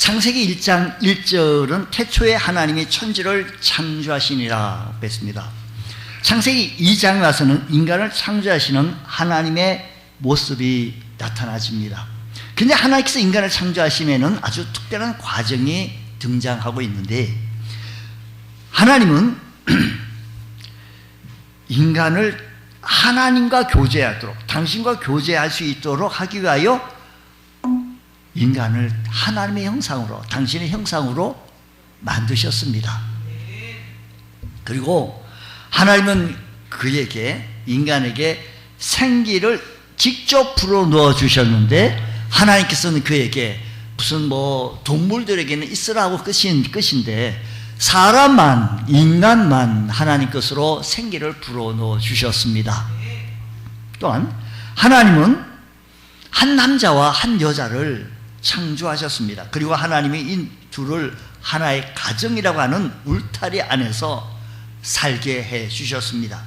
창세기 1장 1절은 태초에 하나님이 천지를 창조하시니라 했습니다. 창세기 2장에 와서는 인간을 창조하시는 하나님의 모습이 나타나집니다. 근데 하나님께서 인간을 창조하시면은 아주 특별한 과정이 등장하고 있는데, 하나님은 인간을 하나님과 교제하도록, 당신과 교제할 수 있도록 하기 위하여 인간을 하나님의 형상으로, 당신의 형상으로 만드셨습니다. 그리고 하나님은 그에게, 인간에게 생기를 직접 불어넣어 주셨는데, 하나님께서는 그에게 무슨 동물들에게는 있으라고 끝인데 사람만, 인간만 하나님 것으로 생기를 불어넣어 주셨습니다. 또한 하나님은 한 남자와 한 여자를 창조하셨습니다. 그리고 하나님이 이 둘을 하나의 가정이라고 하는 울타리 안에서 살게 해 주셨습니다.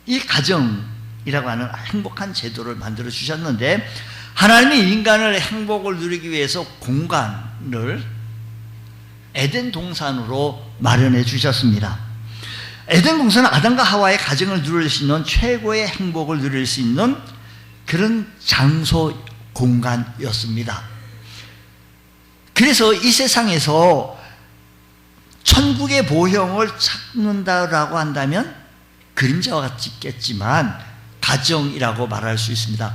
이 가정이라고 하는 행복한 제도를 만들어 주셨는데, 하나님이 인간을 행복을 누리기 위해서 공간을 에덴 동산으로 마련해 주셨습니다. 에덴 동산은 아담과 하와의 가정을 누릴 수 있는, 최고의 행복을 누릴 수 있는 그런 장소, 공간이었습니다. 그래서 이 세상에서 천국의 모형을 찾는다라고 한다면 그림자와 같겠지만 가정이라고 말할 수 있습니다.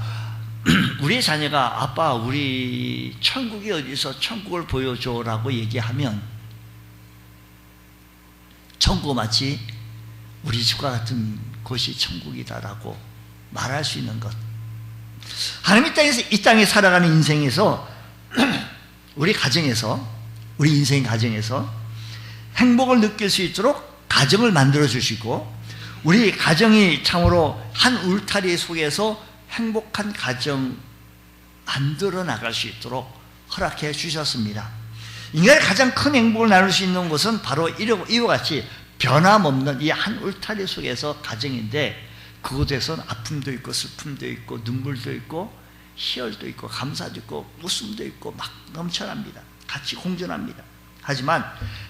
우리의 자녀가 아빠, 우리 천국이 어디서 천국을 보여줘라고 얘기하면 천국 마치 우리 집과 같은 곳이 천국이다라고 말할 수 있는 것. 하나님 이 땅에 살아가는 인생에서 우리 가정에서, 우리 인생 가정에서 행복을 느낄 수 있도록 가정을 만들어 주시고, 우리 가정이 참으로 한 울타리 속에서 행복한 가정 만들어 나갈 수 있도록 허락해 주셨습니다. 인간의 가장 큰 행복을 나눌 수 있는 것은 바로 이와 같이 변함없는 이 한 울타리 속에서 가정인데, 그곳에서는 아픔도 있고 슬픔도 있고 눈물도 있고 희열도 있고 감사도 있고 웃음도 있고 막 넘쳐납니다. 같이 공존합니다. 하지만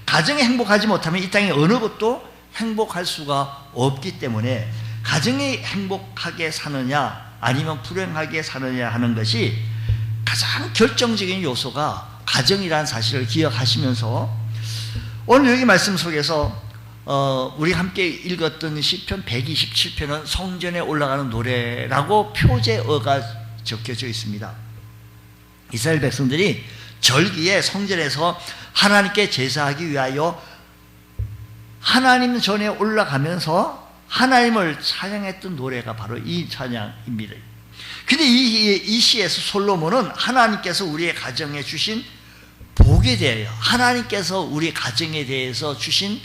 가정이 행복하지 못하면 이 땅에 어느 것도 행복할 수가 없기 때문에, 가정이 행복하게 사느냐 아니면 불행하게 사느냐 하는 것이 가장 결정적인 요소가 가정이라는 사실을 기억하시면서, 오늘 여기 말씀 속에서 우리 함께 읽었던 시편 127편은 성전에 올라가는 노래라고 표제어가 적혀져 있습니다. 이스라엘 백성들이 절기에 성전에서 하나님께 제사하기 위하여 하나님 전에 올라가면서 하나님을 찬양했던 노래가 바로 이 찬양입니다. 근데 이 시에서 솔로몬은 하나님께서 우리의 가정에 주신 복에 대하여, 하나님께서 우리 가정에 대해서 주신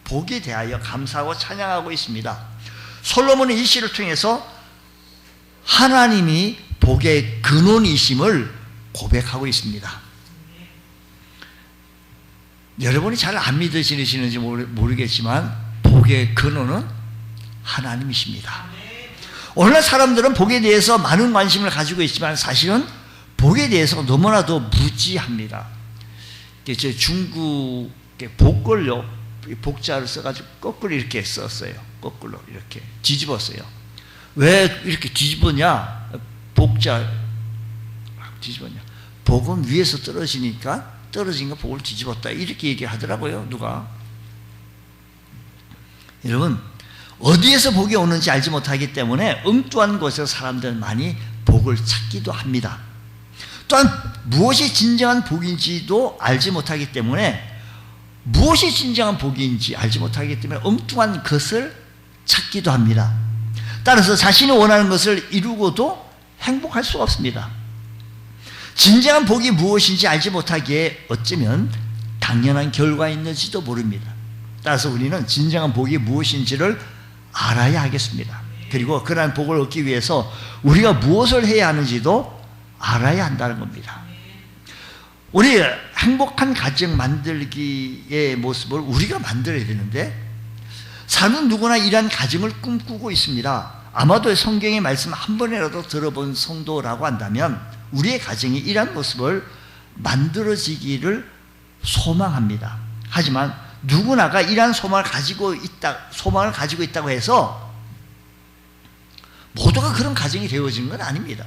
복에 대하여 감사하고 찬양하고 있습니다. 솔로몬은 이 시를 통해서 하나님이 복의 근원이심을 고백하고 있습니다. 여러분이 잘 안 믿으시는지 모르겠지만 복의 근원은 하나님이십니다. 오늘날 사람들은 복에 대해서 많은 관심을 가지고 있지만 사실은 복에 대해서 너무나도 무지합니다. 중국의 복걸요, 복자를 써가지고 거꾸로 이렇게 썼어요. 거꾸로 이렇게 뒤집었어요. 왜 이렇게 뒤집었냐? 복자 뒤집었냐? 복은 위에서 떨어지니까 떨어진 거 복을 뒤집었다, 이렇게 얘기하더라고요, 누가. 여러분, 어디에서 복이 오는지 알지 못하기 때문에 엉뚱한 곳에서 사람들은 많이 복을 찾기도 합니다. 또한 무엇이 진정한 복인지도 알지 못하기 때문에, 무엇이 진정한 복인지 알지 못하기 때문에 엉뚱한 것을 찾기도 합니다. 따라서 자신이 원하는 것을 이루고도 행복할 수가 없습니다. 진정한 복이 무엇인지 알지 못하기에 어쩌면 당연한 결과였는지도 모릅니다. 따라서 우리는 진정한 복이 무엇인지를 알아야 하겠습니다. 그리고 그러한 복을 얻기 위해서 우리가 무엇을 해야 하는지도 알아야 한다는 겁니다. 우리 행복한 가정 만들기의 모습을 우리가 만들어야 되는데, 사람은 누구나 이러한 가정을 꿈꾸고 있습니다. 아마도 성경의 말씀 한 번이라도 들어본 성도라고 한다면 우리의 가정이 이러한 모습을 만들어지기를 소망합니다. 하지만 누구나가 이러한 소망을 가지고 있다고 해서 모두가 그런 가정이 되어지는 건 아닙니다.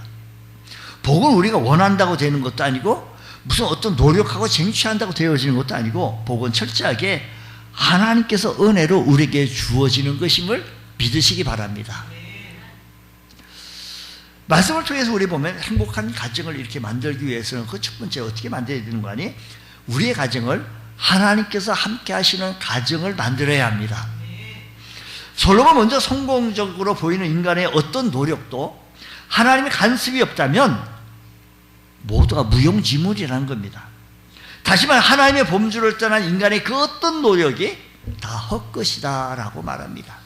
복은 우리가 원한다고 되는 것도 아니고 무슨 어떤 노력하고 쟁취한다고 되어지는 것도 아니고 복은 철저하게 하나님께서 은혜로 우리에게 주어지는 것임을 믿으시기 바랍니다. 말씀을 통해서 우리 보면 행복한 가정을 이렇게 만들기 위해서는 그 첫 번째 어떻게 만들어야 되는 거 아니? 우리의 가정을 하나님께서 함께 하시는 가정을 만들어야 합니다. 솔로몬 먼저 성공적으로 보이는 인간의 어떤 노력도 하나님의 간섭이 없다면 모두가 무용지물이라는 겁니다. 다시 말해 하나님의 범주를 떠난 인간의 그 어떤 노력이 다 헛것이다 라고 말합니다.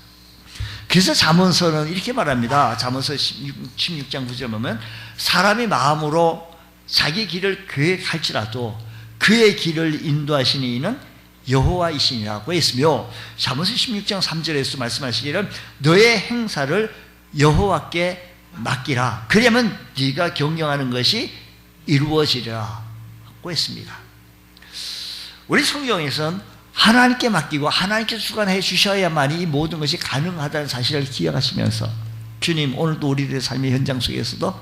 그래서 잠언서는 이렇게 말합니다. 잠언서 16장 9절 보면 사람이 마음으로 자기 길을 계획할지라도 그의 길을 인도하시는 이는 여호와이시니라고 했으며 잠언서 16장 3절에서 말씀하시기를 너의 행사를 여호와께 맡기라. 그러면 네가 경영하는 것이 이루어지리라 고 했습니다. 우리 성경에서는 하나님께 맡기고 하나님께서 주관해 주셔야만이 이 모든 것이 가능하다는 사실을 기억하시면서 주님 오늘도 우리들의 삶의 현장 속에서도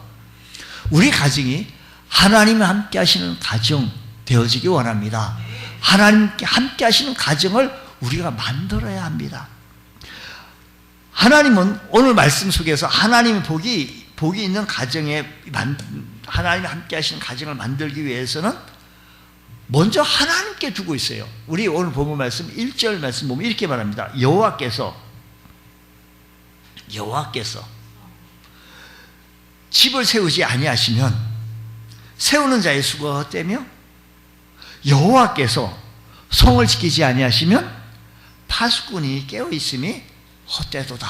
우리 가정이 하나님과 함께 하시는 가정 되어지기 원합니다. 하나님께 함께 하시는 가정을 우리가 만들어야 합니다. 하나님은 오늘 말씀 속에서 하나님의 복이 있는 가정에 하나님이 함께 하시는 가정을 만들기 위해서는 먼저 하나님께 두고 있어요. 우리 오늘 본문 말씀 1절 말씀 보면 이렇게 말합니다. 여호와께서 집을 세우지 아니하시면 세우는 자의 수고가 헛되며 여호와께서 성을 지키지 아니하시면 파수꾼이 깨어있음이 헛되도다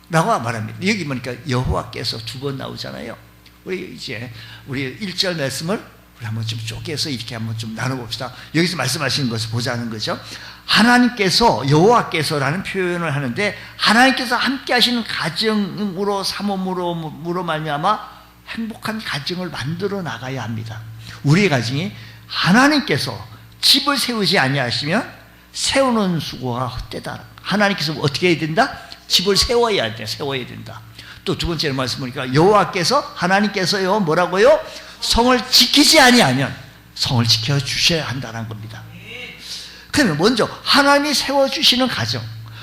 라고 말합니다. 여기 보니까 여호와께서 두 번 나오잖아요. 우리 1절 말씀을 우리 한번 좀 쪼개서 이렇게 한번 좀 나눠봅시다. 여기서 말씀하시는 것을 보자는 거죠. 하나님께서 여호와께서라는 표현을 하는데 하나님께서 함께 하시는 가정으로 삼음으로 말미암아 행복한 가정을 만들어 나가야 합니다. 우리의 가정이 하나님께서 집을 세우지 아니하시면 세우는 수고가 헛되다. 하나님께서 어떻게 해야 된다? 집을 세워야 된다. 또 두 번째 말씀 보니까 여호와께서 하나님께서요 뭐라고요? 성을 지키지 아니하면 성을 지켜주셔야 한다는 겁니다. 그러면 먼저 하나님이 세워주시는 가정,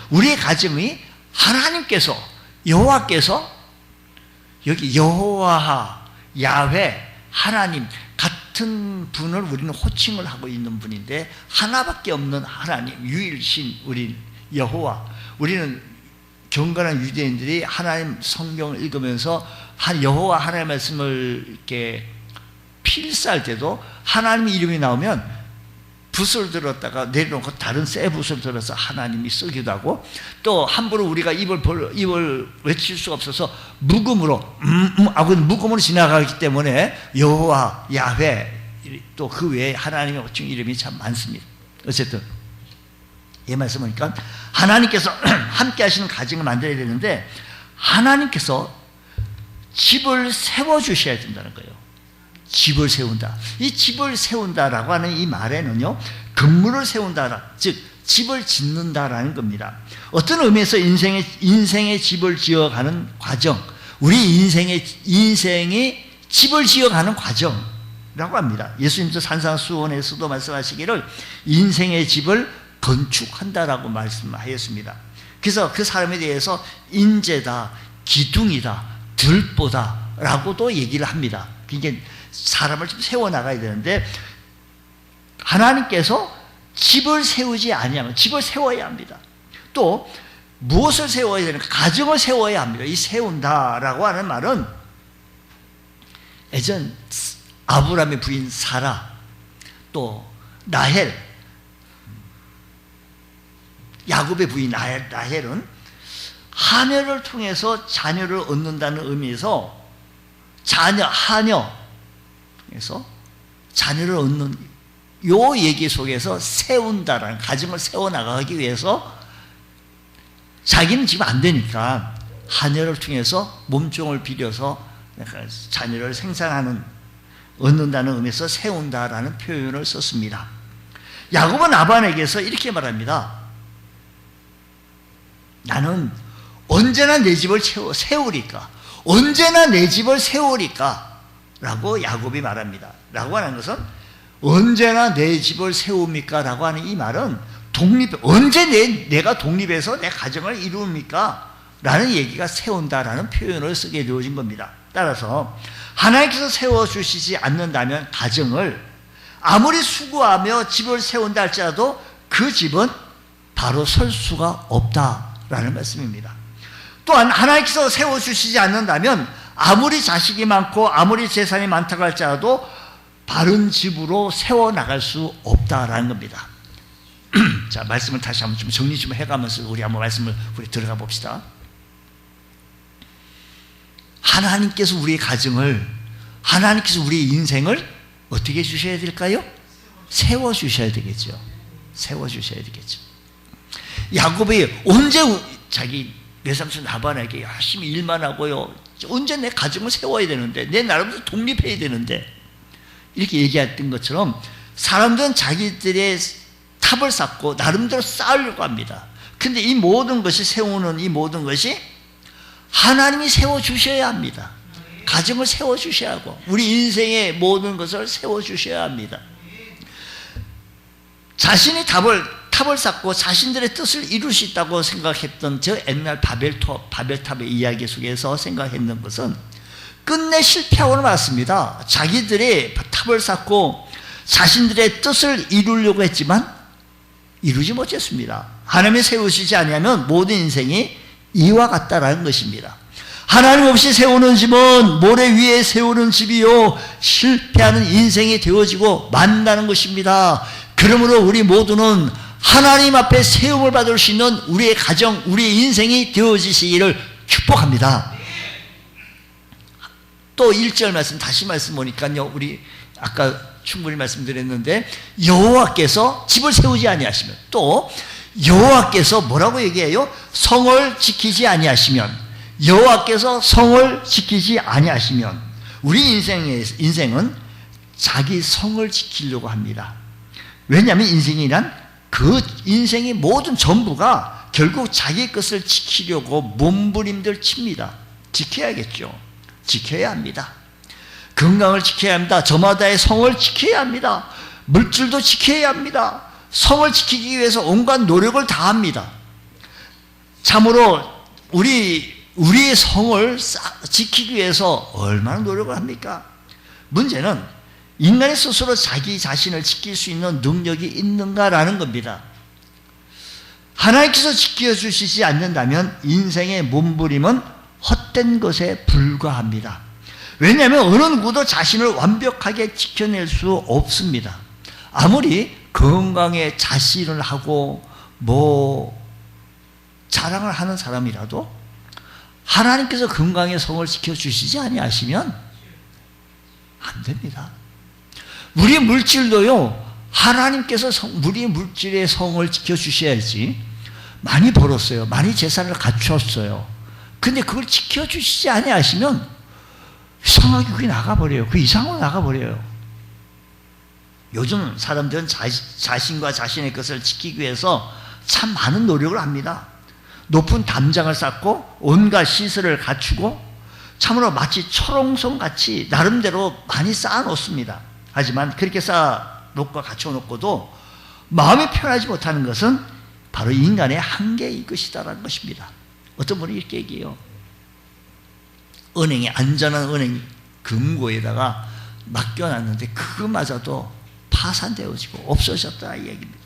우리의 가정이 하나님께서 여호와께서 여기 여호와 야훼 하나님 같은 분을 우리는 호칭을 하고 있는 분인데 하나밖에 없는 하나님 유일신 우린 여호와. 우리는 경건한 유대인들이 하나님 성경을 읽으면서 여호와 하나님의 말씀을 이렇게 필사할 때도 하나님 이름이 나오면 붓을 들었다가 내려놓고 다른 새 붓을 들어서 하나님이 쓰기도 하고 또 함부로 우리가 입을 외칠 수가 없어서 묵음으로 묵음으로 지나가기 때문에 여호와 야훼 또 그 외에 하나님의 호칭 이름이 참 많습니다. 어쨌든 이 말씀 보니까 하나님께서 함께 하시는 가정을 만들어야 되는데 하나님께서 집을 세워주셔야 된다는 거예요. 집을 세운다. 이 집을 세운다라고 하는 이 말에는요, 건물을 세운다, 즉 집을 짓는다라는 겁니다. 어떤 의미에서 인생의 집을 지어가는 과정, 우리 인생이 집을 지어가는 과정이라고 합니다. 예수님도 산상수훈에서도 말씀하시기를 인생의 집을 건축한다라고 말씀하였습니다. 그래서 그 사람에 대해서 인재다, 기둥이다, 들보다라고도 얘기를 합니다. 이게 사람을 좀 세워나가야 되는데 하나님께서 집을 세우지 아니하면 집을 세워야 합니다. 또 무엇을 세워야 되는가? 가정을 세워야 합니다. 이 세운다라고 하는 말은 예전 아브라함의 부인 사라 또 라헬 야곱의 부인 라헬은 하녀를 통해서 자녀를 얻는다는 의미에서 하녀에서 자녀를 얻는 요 얘기 속에서 세운다라는 가정을 세워나가기 위해서 자기는 지금 안 되니까 하녀를 통해서 몸종을 빌려서 자녀를 생산하는 얻는다는 의미에서 세운다라는 표현을 썼습니다. 야곱은 라반에게서 이렇게 말합니다. 나는 언제나 내 집을 세우리까, 언제나 내 집을 세우리까 라고 야곱이 말합니다. 라고 하는 것은 언제나 내 집을 세웁니까? 라고 하는 이 말은 언제 내가 독립해서 내 가정을 이루입니까? 라는 얘기가 세운다라는 표현을 쓰게 되어진 겁니다. 따라서 하나님께서 세워주시지 않는다면 가정을 아무리 수고하며 집을 세운다 할지라도 그 집은 바로 설 수가 없다라는 말씀입니다. 또한 하나님께서 세워주시지 않는다면 아무리 자식이 많고 아무리 재산이 많다고 할지라도 바른 집으로 세워나갈 수 없다라는 겁니다. 자, 말씀을 다시 한번 좀 정리 좀 해가면서 우리 한번 말씀을 우리 들어가 봅시다. 하나님께서 우리의 가정을, 하나님께서 우리의 인생을 어떻게 해주셔야 될까요? 세워주셔야 되겠죠. 세워주셔야 되겠죠. 야곱이 언제 자기 외삼촌 라반에게 열심히 일만 하고요, 언제 내 가정을 세워야 되는데, 내 나름대로 독립해야 되는데, 이렇게 얘기했던 것처럼 사람들은 자기들의 탑을 쌓고 나름대로 쌓으려고 합니다. 근데 이 모든 것이 세우는 이 모든 것이 하나님이 세워주셔야 합니다. 가정을 세워주셔야 하고 우리 인생의 모든 것을 세워주셔야 합니다. 자신이 탑을 쌓고 자신들의 뜻을 이룰 수 있다고 생각했던 저 옛날 바벨탑의 이야기 속에서 생각했는 것은 끝내 실패하고는 말았습니다. 자기들의 탑을 쌓고 자신들의 뜻을 이루려고 했지만 이루지 못했습니다. 하나님이 세우시지 아니하면 모든 인생이 이와 같다라는 것입니다. 하나님 없이 세우는 집은 모래 위에 세우는 집이요 실패하는 인생이 되어지고 만다는 것입니다. 그러므로 우리 모두는 하나님 앞에 세움을 받을 수 있는 우리의 가정, 우리의 인생이 되어지시기를 축복합니다. 또 1절 말씀 다시 말씀 보니까요, 우리 아까 충분히 말씀드렸는데 여호와께서 집을 세우지 아니하시면, 또 여호와께서 뭐라고 얘기해요? 성을 지키지 아니하시면, 여호와께서 성을 지키지 아니하시면, 우리 인생은 자기 성을 지키려고 합니다. 왜냐하면 인생이란 그 인생의 모든 전부가 결국 자기 것을 지키려고 몸부림들 칩니다. 지켜야겠죠. 지켜야 합니다. 건강을 지켜야 합니다. 저마다의 성을 지켜야 합니다. 물질도 지켜야 합니다. 성을 지키기 위해서 온갖 노력을 다합니다. 참으로 우리의 성을 지키기 위해서 얼마나 노력을 합니까? 문제는 인간이 스스로 자기 자신을 지킬 수 있는 능력이 있는가라는 겁니다. 하나님께서 지켜주시지 않는다면 인생의 몸부림은 헛된 것에 불과합니다. 왜냐하면 어느 누구도 자신을 완벽하게 지켜낼 수 없습니다. 아무리 건강에 자신을 하고 자랑을 하는 사람이라도 하나님께서 건강의 성을 지켜주시지 아니하시면 안 됩니다. 우리 물질도요, 하나님께서 우리 물질의 성을 지켜주셔야지. 많이 벌었어요. 많이 재산을 갖추었어요. 근데 그걸 지켜주시지 아니하시면 이상하게 그게 나가버려요. 그 이상으로 나가버려요. 요즘 사람들은 자신과 자신의 것을 지키기 위해서 참 많은 노력을 합니다. 높은 담장을 쌓고 온갖 시설을 갖추고 참으로 마치 초롱성같이 나름대로 많이 쌓아놓습니다. 하지만 그렇게 쌓아놓고 갖춰놓고도 마음이 편하지 못하는 것은 바로 인간의 한계일 것이다라는 것입니다. 어떤 분이 이렇게 얘기해요. 안전한 은행 금고에다가 맡겨놨는데 그거마저도 파산되어지고 없어졌다 이 얘기입니다.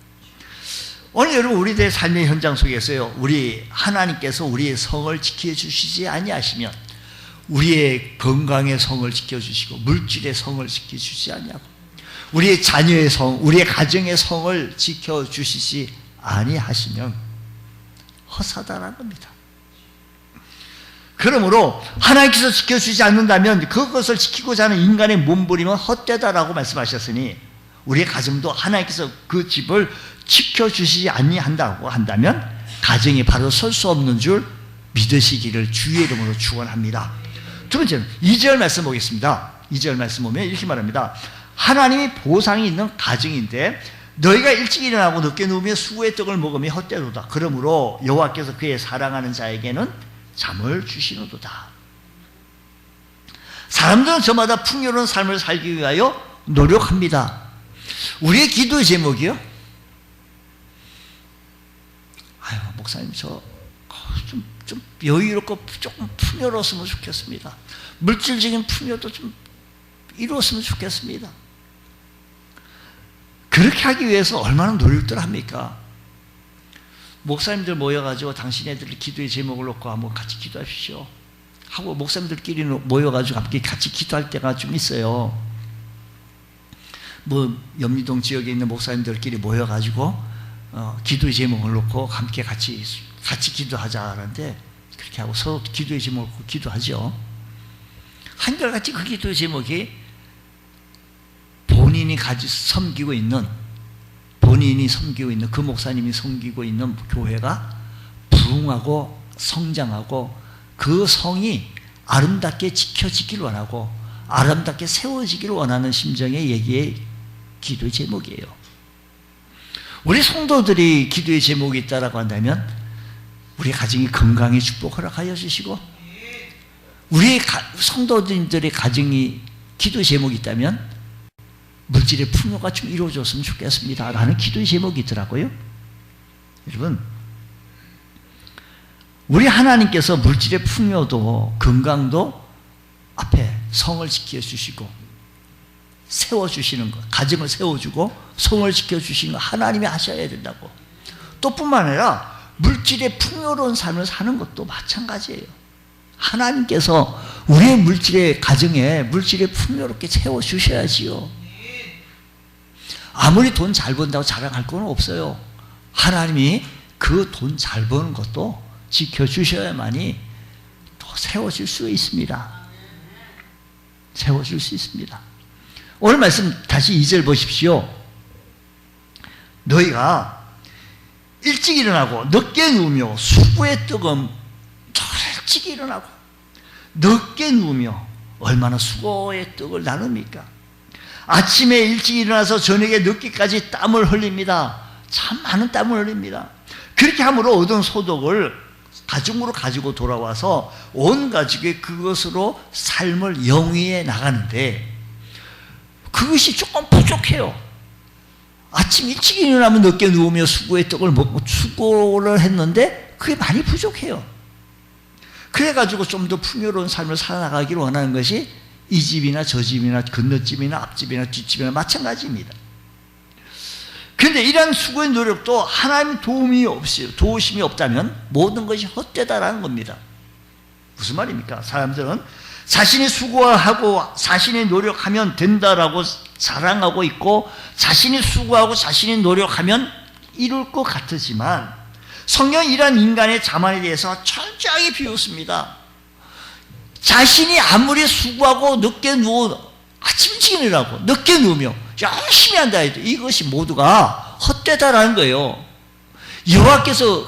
오늘 여러분 우리들의 삶의 현장 속에서요, 우리 하나님께서 우리의 성을 지켜주시지 아니하시면 우리의 건강의 성을 지켜주시고 물질의 성을 지켜주시지 아니하고 우리의 자녀의 성, 우리의 가정의 성을 지켜주시지 아니하시면 허사다라는 겁니다. 그러므로 하나님께서 지켜주지 않는다면 그것을 지키고자 하는 인간의 몸부림은 헛되다라고 말씀하셨으니 우리의 가정도 하나님께서 그 집을 지켜주시지 아니한다고 한다면 가정이 바로 설 수 없는 줄 믿으시기를 주의 이름으로 축원합니다. 두 번째는 2절 말씀 보겠습니다. 2절 말씀 보면 이렇게 말합니다. 하나님이 보상이 있는 가정인데 너희가 일찍 일어나고 늦게 누우며 수고의 떡을 먹으며 헛되도다. 그러므로 여호와께서 그의 사랑하는 자에게는 잠을 주시노도다. 사람들은 저마다 풍요로운 삶을 살기 위하여 노력합니다. 우리의 기도의 제목이요? 아유, 목사님, 좀 여유롭고 조금 풍요로웠으면 좋겠습니다. 물질적인 풍요도 좀 이루었으면 좋겠습니다. 그렇게 하기 위해서 얼마나 노력들 합니까? 목사님들 모여가지고 당신네들 기도의 제목을 놓고 한번 같이 기도하십시오 하고 목사님들끼리 모여가지고 함께 같이 기도할 때가 좀 있어요. 뭐 연미동 지역에 있는 목사님들끼리 모여가지고 기도의 제목을 놓고 함께 같이 기도하자는데 그렇게 하고 서로 기도의 제목을 놓고 기도하죠. 한결같이 그 기도의 제목이 본인이 섬기고 있는 그 목사님이 섬기고 있는 교회가 부흥하고 성장하고 그 성이 아름답게 지켜지기를 원하고 아름답게 세워지기를 원하는 심정의 얘기의 기도의 제목이에요. 우리 성도들이 기도의 제목이 있다라고 한다면 우리 가정이 건강의 축복 허락하여 주시고 우리 성도들의 가정이 기도의 제목이 있다면 물질의 풍요가 좀 이루어졌으면 좋겠습니다 라는 기도의 제목이 있더라고요. 여러분, 우리 하나님께서 물질의 풍요도 건강도 앞에 성을 지켜주시고 세워주시는 것, 가정을 세워주고 성을 지켜주시는 것 하나님이 하셔야 된다고. 또 뿐만 아니라 물질의 풍요로운 삶을 사는 것도 마찬가지예요. 하나님께서 우리의 물질의 가정에 물질의 풍요롭게 채워주셔야지요. 아무리 돈 잘 번다고 자랑할 건 없어요. 하나님이 그 돈 잘 버는 것도 지켜주셔야만이 또 세워질 수 있습니다. 세워질 수 있습니다. 오늘 말씀 다시 2절 보십시오. 너희가 일찍 일어나고 늦게 누우며 수고의 떡은 일찍 일어나고 늦게 누우며 얼마나 수고의 떡을 나눕니까? 아침에 일찍 일어나서 저녁에 늦게까지 땀을 흘립니다. 참 많은 땀을 흘립니다. 그렇게 함으로 얻은 소득을 가정으로 가지고 돌아와서 온 가족이 그것으로 삶을 영위해 나가는데 그것이 조금 부족해요. 아침 일찍 일어나면 늦게 누우며 수고의 떡을 먹고 수고를 했는데 그게 많이 부족해요. 그래가지고 좀 더 풍요로운 삶을 살아나가기를 원하는 것이 이 집이나 저 집이나 건너집이나 앞집이나 뒷집이나 마찬가지입니다. 그런데 이러한 수고의 노력도 하나님 도우심이 없다면 모든 것이 헛되다라는 겁니다. 무슨 말입니까? 사람들은 자신이 수고하고 자신이 노력하면 된다라고 자랑하고 있고 자신이 수고하고 자신이 노력하면 이룰 것 같으지만 성경은 이러한 인간의 자만에 대해서 철저하게 비웃습니다. 자신이 아무리 수고하고 늦게 아침 일찍 일어나고 늦게 누우며 열심히 한다 해도 이것이 모두가 헛되다라는 거예요. 여호와께서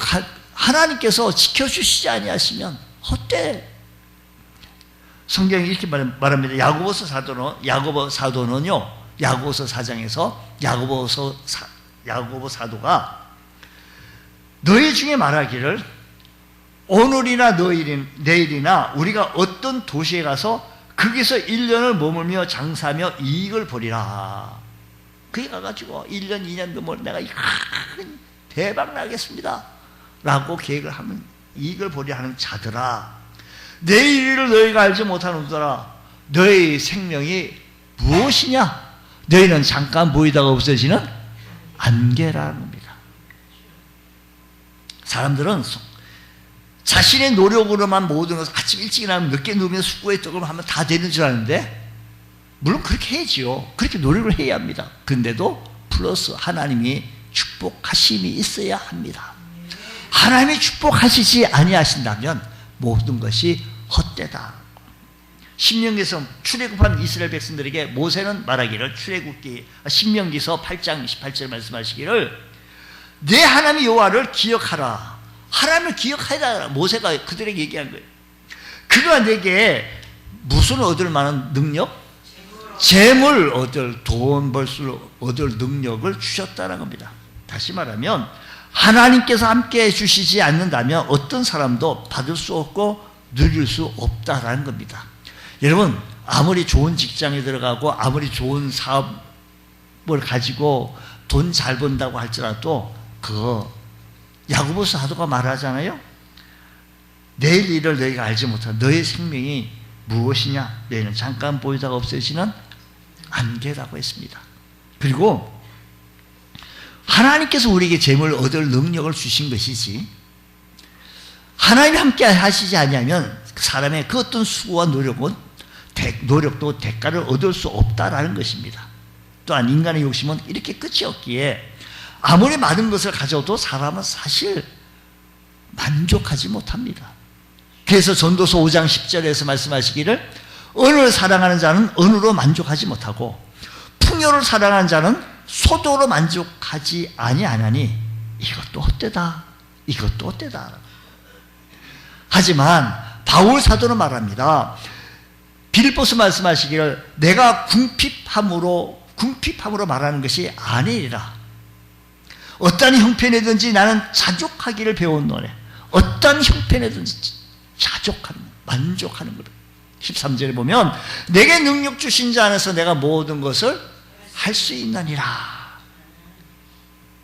하나님께서 지켜주시지 아니하시면 헛돼. 성경이 이렇게 말합니다. 야고보서 사도는요, 야고보서 4장에서 야고보 사도가 너희 중에 말하기를 오늘이나 내일이나 우리가 어떤 도시에 가서 거기서 1년을 머물며 장사하며 이익을 보리라. 거기 가가지고 1년, 2년 넘으면 내가 대박 나겠습니다 라고 계획을 하면 이익을 보리 하는 자들아, 내일을 너희가 알지 못하는도다. 너희 생명이 무엇이냐? 너희는 잠깐 보이다가 없어지는 안개라는 겁니다. 사람들은 자신의 노력으로만 모든 것을 아침 일찍 일어나면 늦게 누우면 수고의 떡을 하면 다 되는 줄 아는데 물론 그렇게 해야지요. 그렇게 노력을 해야 합니다. 근데도 플러스 하나님이 축복하심이 있어야 합니다. 하나님이 축복하시지 아니하신다면 모든 것이 헛되다. 신명기에서 출애굽한 이스라엘 백성들에게 모세는 말하기를 신명기서 8장 28절 말씀하시기를 내 하나님 여호와를 기억하라. 하나님을 기억하라. 모세가 그들에게 얘기한 거예요. 그가 내게 무슨 얻을 만한 능력? 재물 얻을, 돈 벌 수 얻을 능력을 주셨다는 겁니다. 다시 말하면 하나님께서 함께 해주시지 않는다면 어떤 사람도 받을 수 없고 누릴 수 없다라는 겁니다. 여러분, 아무리 좋은 직장에 들어가고 아무리 좋은 사업을 가지고 돈 잘 번다고 할지라도 야고보서 사도가 말하잖아요. 내일 일을 너희가 알지 못한 너의 생명이 무엇이냐? 너희는 잠깐 보이다가 없어지는 안개라고 했습니다. 그리고 하나님께서 우리에게 재물을 얻을 능력을 주신 것이지, 하나님이 함께 하시지 않으면 사람의 그 어떤 수고와 노력도 대가를 얻을 수 없다라는 것입니다. 또한 인간의 욕심은 이렇게 끝이 없기에 아무리 많은 것을 가져도 사람은 사실 만족하지 못합니다. 그래서 전도서 5장 10절에서 말씀하시기를 은을 사랑하는 자는 은으로 만족하지 못하고 풍요를 사랑하는 자는 소도로 만족하지 아니하나니 이것도 헛되다, 이것도 헛되다. 하지만 바울 사도는 말합니다. 빌립보서 말씀하시기를 내가 궁핍함으로 말하는 것이 아니니라. 어떠한 형편이든지 나는 자족하기를 배웠노래. 어떠한 형편이든지 자족하는, 만족하는 것. 13절에 보면 내게 능력 주신 자 안에서 내가 모든 것을 할 수 있느니라.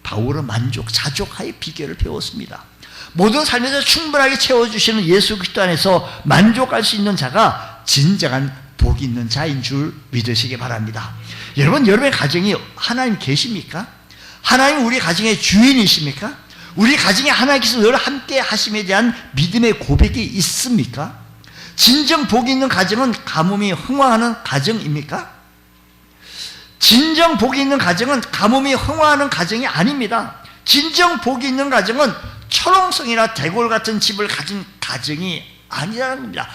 바울은 자족하의 비결을 배웠습니다. 모든 삶에서 충분하게 채워주시는 예수 그리스도 안에서 만족할 수 있는 자가 진정한 복 있는 자인 줄 믿으시기 바랍니다. 여러분, 여러분의 가정이 하나님 계십니까? 하나님 우리 가정의 주인이십니까? 우리 가정에 하나님께서 늘 함께 하심에 대한 믿음의 고백이 있습니까? 진정 복 있는 가정은 가뭄이 흥황하는 가정입니까? 진정 복이 있는 가정은 가뭄이 흥황하는 가정이 아닙니다. 진정 복이 있는 가정은 철옹성이나 대골 같은 집을 가진 가정이 아니라는 겁니다.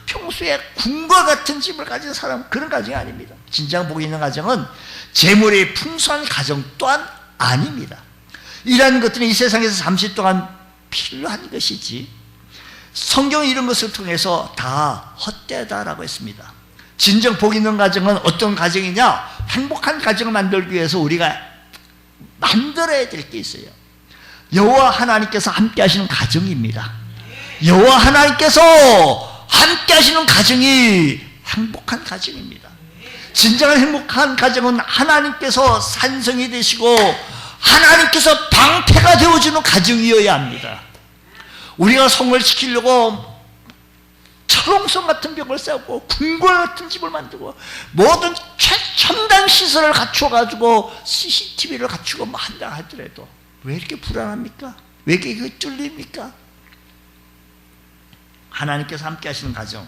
평소에 궁과 같은 집을 가진 사람, 그런 가정이 아닙니다. 진정 복이 있는 가정은 재물이 풍성한 가정 또한 아닙니다. 이러한 것들은 이 세상에서 잠시 동안 필요한 것이지 성경이 이런 것을 통해서 다 헛되다라고 했습니다. 진정 복 있는 가정은 어떤 가정이냐? 행복한 가정을 만들기 위해서 우리가 만들어야 될 게 있어요. 여호와 하나님께서 함께 하시는 가정입니다. 여호와 하나님께서 함께 하시는 가정이 행복한 가정입니다. 진정한 행복한 가정은 하나님께서 산성이 되시고 하나님께서 방패가 되어주는 가정이어야 합니다. 우리가 성을 지키려고 철옹성 같은 벽을 쌓고 궁궐 같은 집을 만들고 모든 최첨단 시설을 갖춰가지고 CCTV를 갖추고 한다 하더라도 왜 이렇게 불안합니까? 왜 이렇게 뚫립니까? 하나님께서 함께 하시는 가정,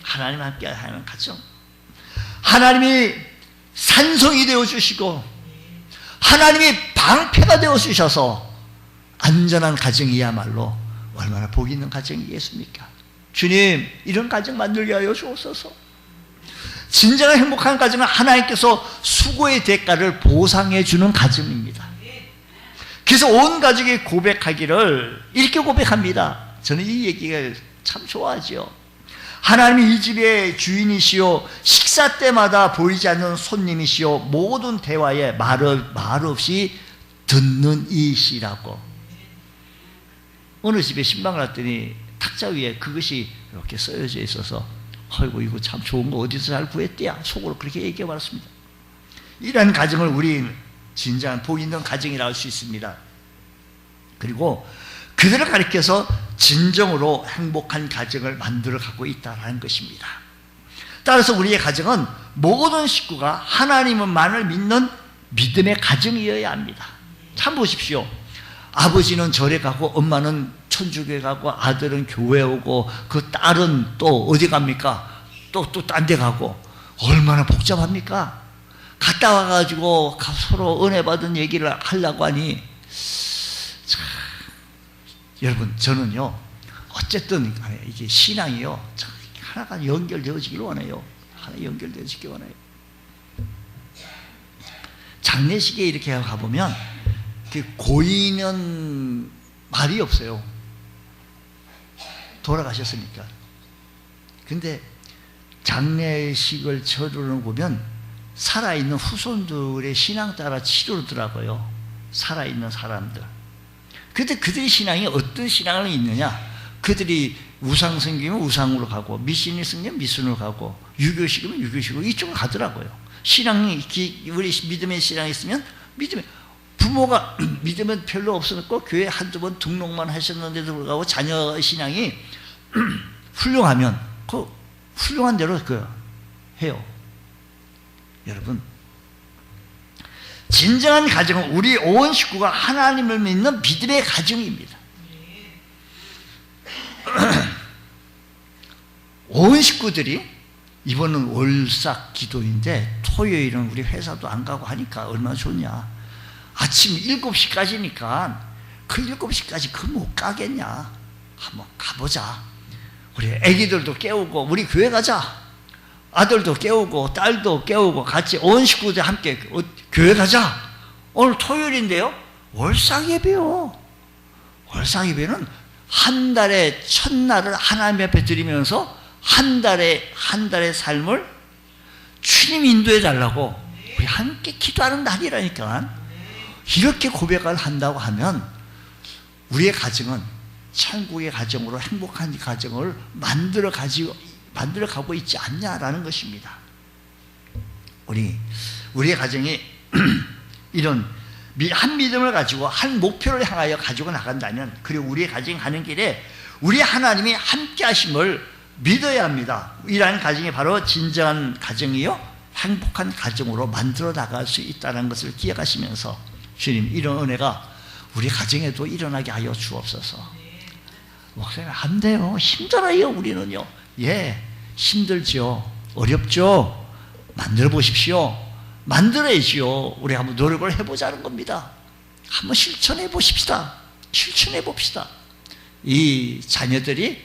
하나님 함께 하는 가정, 하나님이 산성이 되어주시고 하나님이 방패가 되어주셔서 안전한 가정이야말로 얼마나 복이 있는 가정이겠습니까? 주님, 이런 가정 만들게 하여 주옵소서. 진정한 행복한 가정은 하나님께서 수고의 대가를 보상해 주는 가정입니다. 그래서 온 가족이 고백하기를 이렇게 고백합니다. 저는 이 얘기가 참 좋아하죠. 하나님이 이 집의 주인이시오, 식사 때마다 보이지 않는 손님이시오, 모든 대화에 말 없이 듣는 이시라고. 어느 집에 신방을 왔더니 탁자 위에 그것이 이렇게 써져 있어서 아이고 이거 참 좋은 거 어디서 잘 구했대야 속으로 그렇게 얘기해 봤습니다. 이러한 가정을 우리 진정한 복 있는 가정이라고 할 수 있습니다. 그리고 그들을 가리켜서 진정으로 행복한 가정을 만들어 가고 있다는 것입니다. 따라서 우리의 가정은 모든 식구가 하나님만을 믿는 믿음의 가정이어야 합니다. 참 보십시오. 아버지는 절에 가고 엄마는 천주교에 가고 아들은 교회 오고 그 딸은 또 어디 갑니까? 또 딴 데 가고 얼마나 복잡합니까? 갔다 와가지고 서로 은혜 받은 얘기를 하려고 하니 참, 여러분 저는요 어쨌든 이게 신앙이요 하나가 연결되어지길 원해요. 하나 연결되어지길 원해요. 장례식에 이렇게 가보면 고인은 말이 없어요. 돌아가셨으니까. 근데 장례식을 치르는 보면 살아있는 후손들의 신앙 따라 치르더라고요. 살아있는 사람들. 그런데 그들의 신앙이 어떤 신앙을 있느냐? 그들이 우상 섬기면 우상으로 가고, 미신이 섬기면 미신으로 가고, 유교식이면 유교식으로 이쪽으로 가더라고요. 신앙이, 우리 믿음의 신앙이 있으면 믿음의, 부모가 믿음은 별로 없었고 교회 한두 번 등록만 하셨는데도 불구하고 자녀 신앙이 훌륭하면 그 훌륭한 대로 해요. 여러분, 진정한 가정은 우리 온 식구가 하나님을 믿는 믿음의 가정입니다. 온 식구들이, 이번은 월삭 기도인데 토요일은 우리 회사도 안 가고 하니까 얼마나 좋냐. 아침 7시까지니까 그 7시까지 그 못 가겠냐. 한번 가보자. 우리 애기들도 깨우고 우리 교회 가자. 아들도 깨우고 딸도 깨우고 같이 온 식구들 함께 교회 가자. 오늘 토요일인데요. 월삭 예배요. 월삭 예배는 한 달에 첫날을 하나님 앞에 드리면서 한 달의 삶을 주님 인도해 달라고 우리 함께 기도하는 날이라니까. 이렇게 고백을 한다고 하면 우리의 가정은 천국의 가정으로 행복한 가정을 만들어가고 있지 않냐라는 것입니다. 우리의 가정이 이런 한 믿음을 가지고 한 목표를 향하여 가지고 나간다면, 그리고 우리의 가정이 가는 길에 우리 하나님이 함께 하심을 믿어야 합니다. 이러한 가정이 바로 진정한 가정이요 행복한 가정으로 만들어 나갈 수 있다는 것을 기억하시면서, 주님, 이런 은혜가 우리 가정에도 일어나게 하여 주옵소서. 목사님, 안 돼요. 힘들어요. 우리는요. 예, 힘들죠. 어렵죠. 만들어 보십시오. 만들어야지요. 우리 한번 노력을 해보자는 겁니다. 한번 실천해 보십시다. 실천해 봅시다. 이 자녀들이,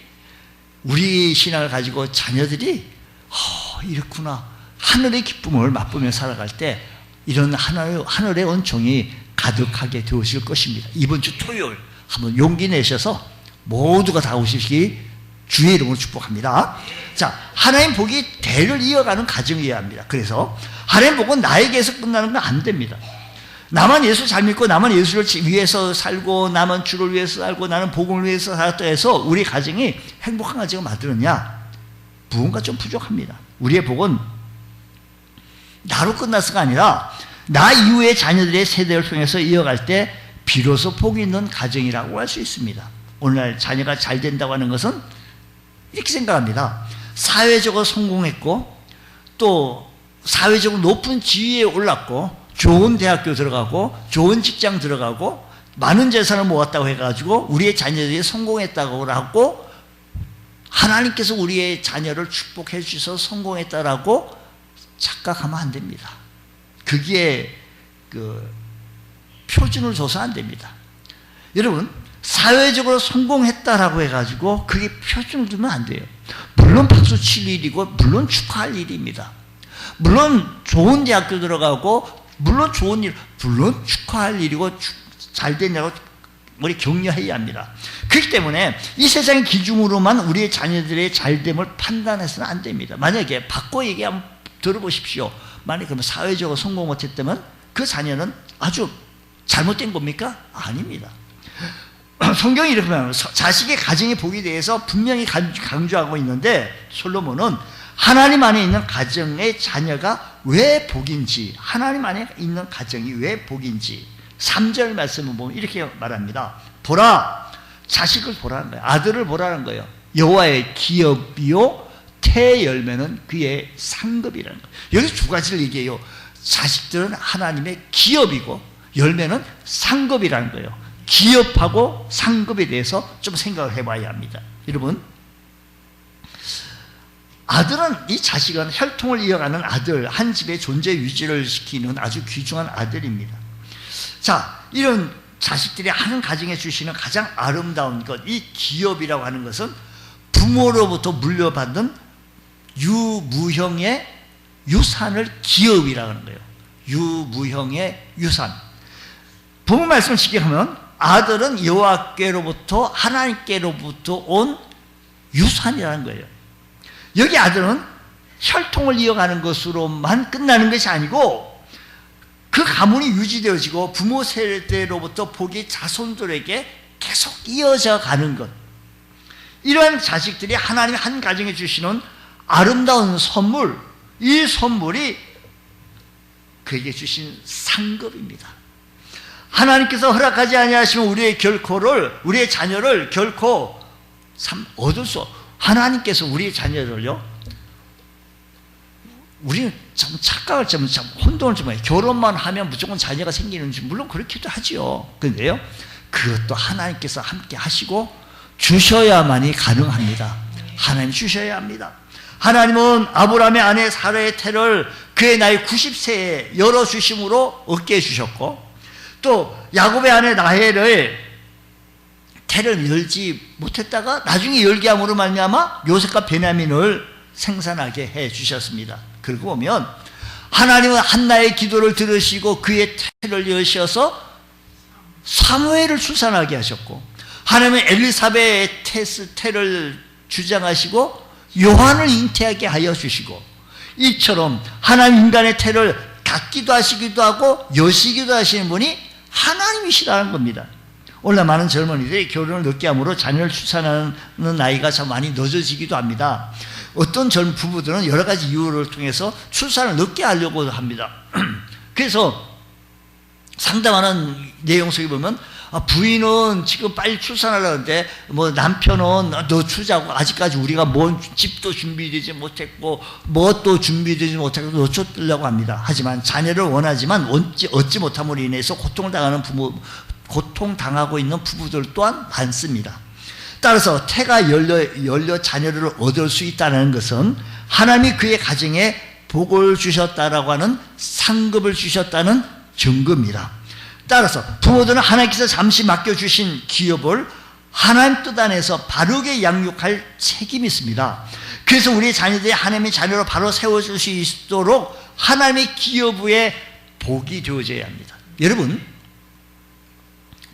우리 신앙을 가지고 자녀들이 이렇구나, 하늘의 기쁨을 맛보며 살아갈 때 이런 하늘의 은총이 가득하게 되어질 것입니다. 이번 주 토요일 한번 용기 내셔서 모두가 다 오시기 주의 이름으로 축복합니다. 자, 하나님 복이 대를 이어가는 가정이어야 합니다. 그래서 하나님 복은 나에게서 끝나는 건 안 됩니다. 나만 예수 잘 믿고 나만 예수를 위해서 살고 나만 주를 위해서 살고 나는 복음을 위해서 살았다 해서 우리 가정이 행복한 가정을 만들었냐? 무언가 좀 부족합니다. 우리의 복은 나로 끝나서가 아니라 나 이후의 자녀들의 세대를 통해서 이어갈 때 비로소 복이 있는 가정이라고 할 수 있습니다. 오늘날 자녀가 잘 된다고 하는 것은 이렇게 생각합니다. 사회적으로 성공했고 또 사회적으로 높은 지위에 올랐고 좋은 대학교 들어가고 좋은 직장 들어가고 많은 재산을 모았다고 해가지고 우리의 자녀들이 성공했다고 하고 하나님께서 우리의 자녀를 축복해 주셔서 성공했다라고 착각하면 안 됩니다. 그게 표준을 줘서 안 됩니다. 여러분, 사회적으로 성공했다라고 해가지고 그게 표준을 두면 안 돼요. 물론 박수 칠 일이고 물론 축하할 일입니다. 물론 좋은 대학교 들어가고 물론 좋은 일, 물론 축하할 일이고 잘 됐냐고 우리 격려해야 합니다. 그렇기 때문에 이 세상의 기준으로만 우리의 자녀들의 잘됨을 판단해서는 안 됩니다. 만약에 바꿔 얘기하면 들어보십시오. 만약에 그러면 사회적으로 성공 못했다면 그 자녀는 아주 잘못된 겁니까? 아닙니다. 성경이 이렇게 말합니다. 자식의 가정의 복에 대해서 분명히 강조하고 있는데 솔로몬은 하나님 안에 있는 가정의 자녀가 왜 복인지, 하나님 안에 있는 가정이 왜 복인지 3절 말씀을 보면 이렇게 말합니다. 보라, 자식을 보라는 거예요. 아들을 보라는 거예요. 여호와의 기업이요 태 열매는 그의 상급이라는 거예요. 여기서 두 가지를 얘기해요. 자식들은 하나님의 기업이고 열매는 상급이라는 거예요. 기업하고 상급에 대해서 좀 생각을 해봐야 합니다. 여러분, 아들은, 이 자식은 혈통을 이어가는 아들, 한 집의 존재 유지를 시키는 아주 귀중한 아들입니다. 자, 이런 자식들이 하는 가정에 주시는 가장 아름다운 것, 이 기업이라고 하는 것은 부모로부터 물려받는 유무형의 유산을 기업이라고 하는 거예요. 유무형의 유산. 본문 말씀을 직역하면 아들은 여호와께로부터, 하나님께로부터 온 유산이라는 거예요. 여기 아들은 혈통을 이어가는 것으로만 끝나는 것이 아니고 그 가문이 유지되어지고 부모 세대로부터 복이 자손들에게 계속 이어져 가는 것. 이러한 자식들이 하나님이 한 가정에 주시는 아름다운 선물, 이 선물이 그에게 주신 상급입니다. 하나님께서 허락하지 아니하시면 우리의 자녀를 결코 얻을 수 없어요. 하나님께서 우리의 자녀를요, 우리는 참 착각을 참 혼돈을 좀 해요. 결혼만 하면 무조건 자녀가 생기는지, 물론 그렇기도 하지요. 그런데요, 그것도 하나님께서 함께 하시고 주셔야만이 가능합니다. 하나님 주셔야 합니다. 하나님은 아브라함의 아내 사라의 태를 그의 나이 90세에 열어주심으로 얻게 해주셨고, 또 야곱의 아내 라헬을 태를 열지 못했다가 나중에 열게 함으로 말미암아 요셉과 베냐민을 생산하게 해주셨습니다. 그러고 보면 하나님은 한나의 기도를 들으시고 그의 태를 여셔서 사무엘을 출산하게 하셨고, 하나님은 엘리사벳의 태를 주장하시고 요한을 잉태하게 하여 주시고, 이처럼 하나님 인간의 태를 갖기도 하시기도 하고 여시기도 하시는 분이 하나님이시라는 겁니다. 오늘날 많은 젊은이들이 결혼을 늦게 함으로 자녀를 출산하는 나이가 참 많이 늦어지기도 합니다. 어떤 젊은 부부들은 여러 가지 이유를 통해서 출산을 늦게 하려고 합니다. 그래서 상담하는 내용 속에 보면 부인은 지금 빨리 출산하려는데 남편은 너 주자고 아직까지 우리가 집도 준비되지 못했고 또 준비되지 못하고 놓쳐주려고 합니다. 하지만 자녀를 원하지만 얻지 못함으로 인해서 고통당하고 있는 부부들 또한 많습니다. 따라서 태가 열려 자녀를 얻을 수 있다는 것은 하나님이 그의 가정에 복을 주셨다라고 하는 상급을 주셨다는 증거입니다. 따라서 부모들은 하나님께서 잠시 맡겨주신 기업을 하나님 뜻 안에서 바르게 양육할 책임이 있습니다. 그래서 우리 자녀들이 하나님의 자녀로 바로 세워줄 수 있도록 하나님의 기업의 복이 되어져야 합니다. 여러분,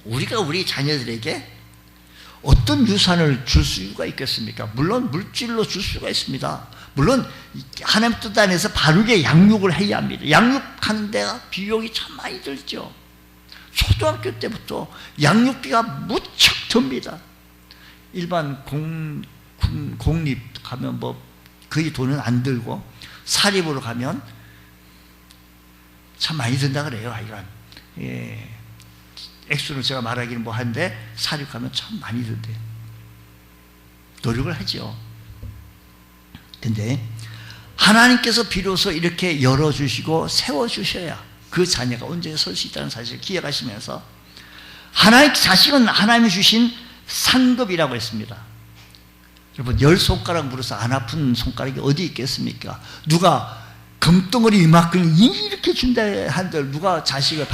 우리가 우리 자녀들에게 어떤 유산을 줄 수가 있겠습니까? 물론 물질로 줄 수가 있습니다. 물론 하나님 뜻 안에서 바르게 양육을 해야 합니다. 양육하는 데가 비용이 참 많이 들죠. 초등학교 때부터 양육비가 무척 듭니다. 일반 공립 가면 거의 돈은 안 들고 사립으로 가면 참 많이 든다 그래요, 아이가. 예. 액수는 제가 말하기는 한데 사립 가면 참 많이 든대요. 노력을 하죠. 근데 하나님께서 비로소 이렇게 열어주시고 세워주셔야 그 자녀가 언제 설 수 있다는 사실을 기억하시면서, 자식은 하나님이 주신 상급이라고 했습니다. 여러분, 10손가락 물어서 안 아픈 손가락이 어디 있겠습니까? 누가 금덩어리 이만큼 이렇게 준다 한들 누가 자식을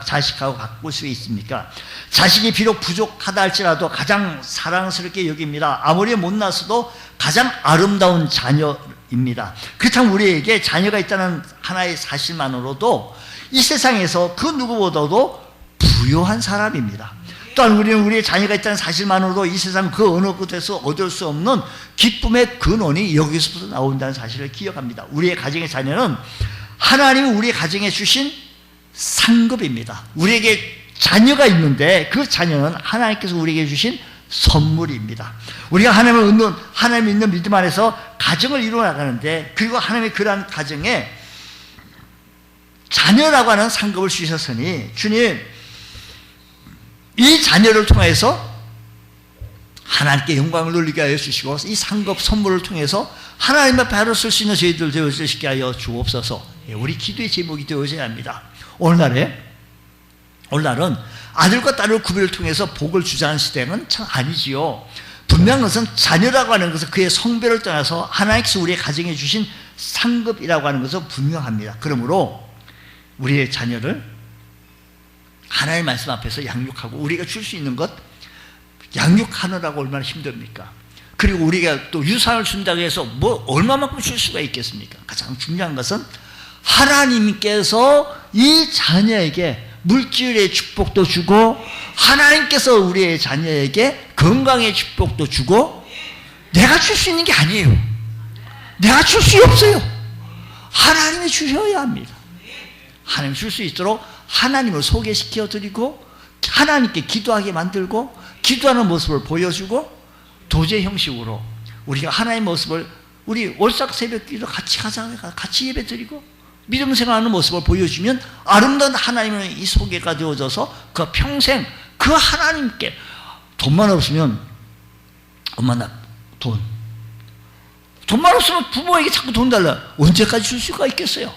자식하고 바꿀 수 있습니까? 자식이 비록 부족하다 할지라도 가장 사랑스럽게 여깁니다. 아무리 못났어도 가장 아름다운 자녀입니다. 그렇다면 우리에게 자녀가 있다는 하나의 사실만으로도 이 세상에서 그 누구보다도 부유한 사람입니다. 또한 우리는 우리의 자녀가 있다는 사실만으로도 이 세상 그 어느 곳에서 얻을 수 없는 기쁨의 근원이 여기서부터 나온다는 사실을 기억합니다. 우리의 가정의 자녀는 하나님이 우리의 가정에 주신 상급입니다. 우리에게 자녀가 있는데 그 자녀는 하나님께서 우리에게 주신 선물입니다. 우리가 하나님 믿는 믿음 안에서 가정을 이루어 나가는데, 그리고 하나님의 그러한 가정에 자녀라고 하는 상급을 주셨으니 주님, 이 자녀를 통해서 하나님께 영광을 돌리게 하여 주시고 이 상급 선물을 통해서 하나님 앞에 바로 쓸 수 있는 저희들 되어지게 하여 주옵소서. 우리 기도의 제목이 되어져야 합니다. 오늘날은 아들과 딸을 구별을 통해서 복을 주자는 시대는 참 아니지요. 분명한 것은 자녀라고 하는 것은 그의 성별을 떠나서 하나님께서 우리의 가정에 주신 상급이라고 하는 것은 분명합니다. 그러므로 우리의 자녀를 하나님의 말씀 앞에서 양육하고, 우리가 줄 수 있는 것 양육하느라고 얼마나 힘듭니까? 그리고 우리가 또 유산을 준다고 해서 얼마만큼 줄 수가 있겠습니까? 가장 중요한 것은 하나님께서 이 자녀에게 물질의 축복도 주고, 하나님께서 우리의 자녀에게 건강의 축복도 주고, 내가 줄 수 있는 게 아니에요. 내가 줄 수 없어요. 하나님이 주셔야 합니다. 하나님 줄 수 있도록 하나님을 소개시켜 드리고 하나님께 기도하게 만들고 기도하는 모습을 보여주고 도제 형식으로 우리가 하나님의 모습을 우리 월삭 새벽기도 같이 가자, 같이 예배 드리고 믿음 생활하는 모습을 보여주면 아름다운 하나님의 이 소개가 되어져서 그 평생 그 하나님께 돈만 없으면 엄마 나 돈만 없으면 부모에게 자꾸 돈 달라. 언제까지 줄 수가 있겠어요?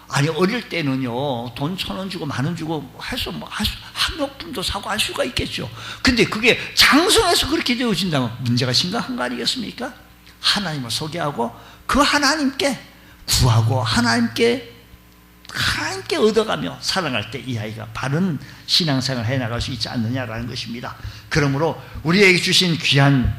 아니 어릴 때는요 돈 1,000원 주고 10,000원 주고 해서 뭐 학용품도 사고 할 수가 있겠죠. 근데 그게 장성해서 그렇게 되어진다면 문제가 심각한 거 아니겠습니까? 하나님을 소개하고 그 하나님께 구하고 하나님께 얻어가며 살아갈 때 이 아이가 바른 신앙생활을 해나갈 수 있지 않느냐라는 것입니다. 그러므로 우리에게 주신 귀한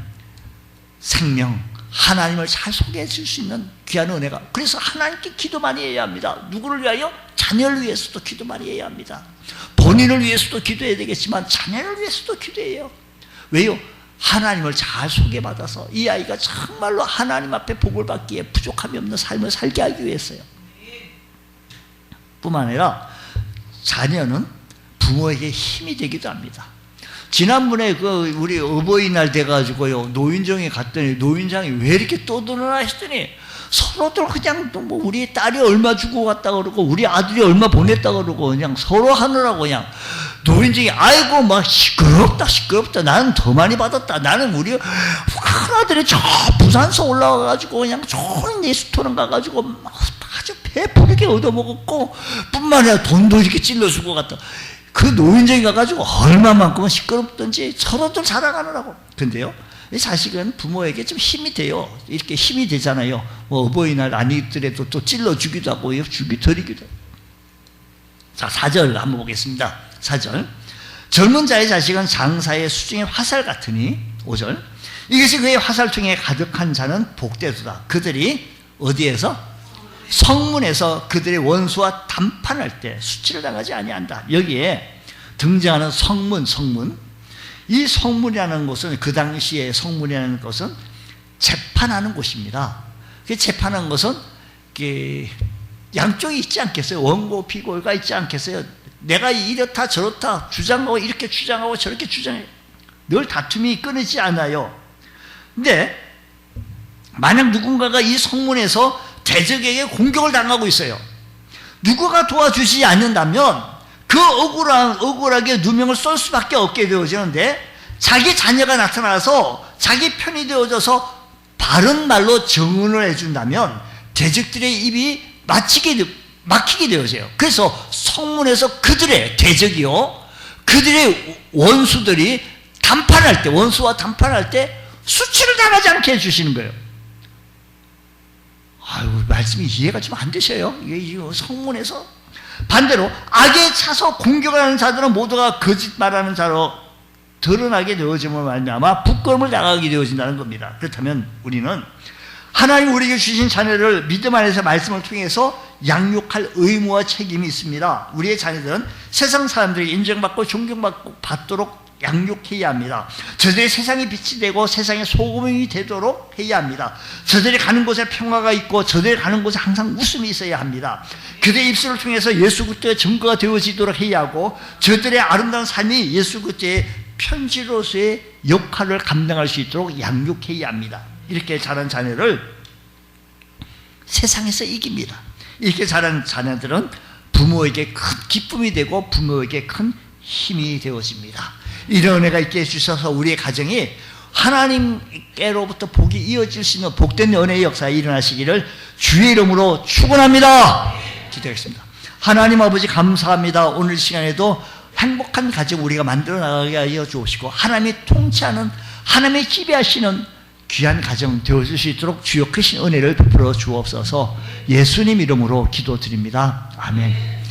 생명 하나님을 잘 소개해 줄 수 있는 귀한 은혜가, 그래서 하나님께 기도 많이 해야 합니다. 누구를 위하여? 자녀를 위해서도 기도 많이 해야 합니다. 본인을 위해서도 기도해야 되겠지만 자녀를 위해서도 기도해요. 왜요? 하나님을 잘 소개받아서 이 아이가 정말로 하나님 앞에 복을 받기에 부족함이 없는 삶을 살게 하기 위해서요. 뿐만 아니라 자녀는 부모에게 힘이 되기도 합니다. 지난번에 우리 어버이날 돼가지고요 노인정에 갔더니 노인장이 왜 이렇게 떠드나 했더니 서로들 그냥 뭐 우리 딸이 얼마 주고 갔다 그러고 우리 아들이 얼마 보냈다 그러고 그냥 서로 하느라고 그냥 노인정이 아이고 막 시끄럽다 나는 더 많이 받았다. 나는 우리 큰아들이 저 부산서 올라가가지고 그냥 좋은 예수토론 가가지고 아주 배부르게 얻어먹었고 뿐만 아니라 돈도 이렇게 찔러주고 갔다. 그 노인정에 가가지고 얼마만큼은 시끄럽든지 서로들 자랑하느라고. 근데요 이 자식은 부모에게 좀 힘이 돼요. 이렇게 힘이 되잖아요. 뭐 어버이날 아니더라도 또 찔러주기도 하고 주기 드리기도 하고. 자 4절 한번 보겠습니다. 4절 젊은 자의 자식은 장사의 수중의 화살 같으니 5절 이것이 그의 화살통에 가득한 자는 복되도다. 그들이 어디에서? 성문에서 그들의 원수와 담판할 때 수치를 당하지 아니한다. 여기에 등장하는 성문 이 성문이라는 것은 그 당시에 성문이라는 것은 재판하는 곳입니다. 그 재판하는 것은 양쪽이 있지 않겠어요? 원고 피고가 있지 않겠어요? 내가 이렇다 저렇다 주장하고 이렇게 주장하고 저렇게 주장해 늘 다툼이 끊이지 않아요. 근데 만약 누군가가 이 성문에서 대적에게 공격을 당하고 있어요. 누구가 도와주지 않는다면 그 억울하게 누명을 쏠 수밖에 없게 되어지는데 자기 자녀가 나타나서 자기 편이 되어져서 바른 말로 증언을 해준다면 대적들의 입이 막히게 되어져요. 그래서 성문에서 그들의 대적이요 그들의 원수들이 담판할 때 원수와 담판할 때 수치를 당하지 않게 해주시는 거예요. 아유, 말씀이 이해가 좀 안 되셔요. 이게 성문에서 반대로 악에 차서 공격하는 자들은 모두가 거짓말하는 자로 드러나게 되어짐을 말미암아 부끄러움을 당하게 되어진다는 겁니다. 그렇다면 우리는 하나님 우리에게 주신 자녀를 믿음 안에서 말씀을 통해서 양육할 의무와 책임이 있습니다. 우리의 자녀들은 세상 사람들에게 인정받고 존경받도록 양육해야 합니다. 저들이 세상의 빛이 되고 세상의 소금이 되도록 해야 합니다. 저들이 가는 곳에 평화가 있고 저들이 가는 곳에 항상 웃음이 있어야 합니다. 그들의 입술을 통해서 예수 그리스도의 증거가 되어지도록 해야 하고 저들의 아름다운 삶이 예수 그리스도의 편지로서의 역할을 감당할 수 있도록 양육해야 합니다. 이렇게 자란 자녀를 세상에서 이깁니다. 이렇게 자란 자녀들은 부모에게 큰 기쁨이 되고 부모에게 큰 힘이 되어집니다. 이런 은혜가 있게 해주셔서 우리의 가정이 하나님께로부터 복이 이어질 수 있는 복된 은혜의 역사에 일어나시기를 주의 이름으로 축원합니다. 기도하겠습니다. 하나님 아버지 감사합니다. 오늘 시간에도 행복한 가정 우리가 만들어 나가게 하여 주옵시고 하나님이 통치하는 하나님이 지배하시는 귀한 가정 되어줄 수 있도록 주여 크신 은혜를 베풀어 주옵소서. 예수님 이름으로 기도드립니다. 아멘.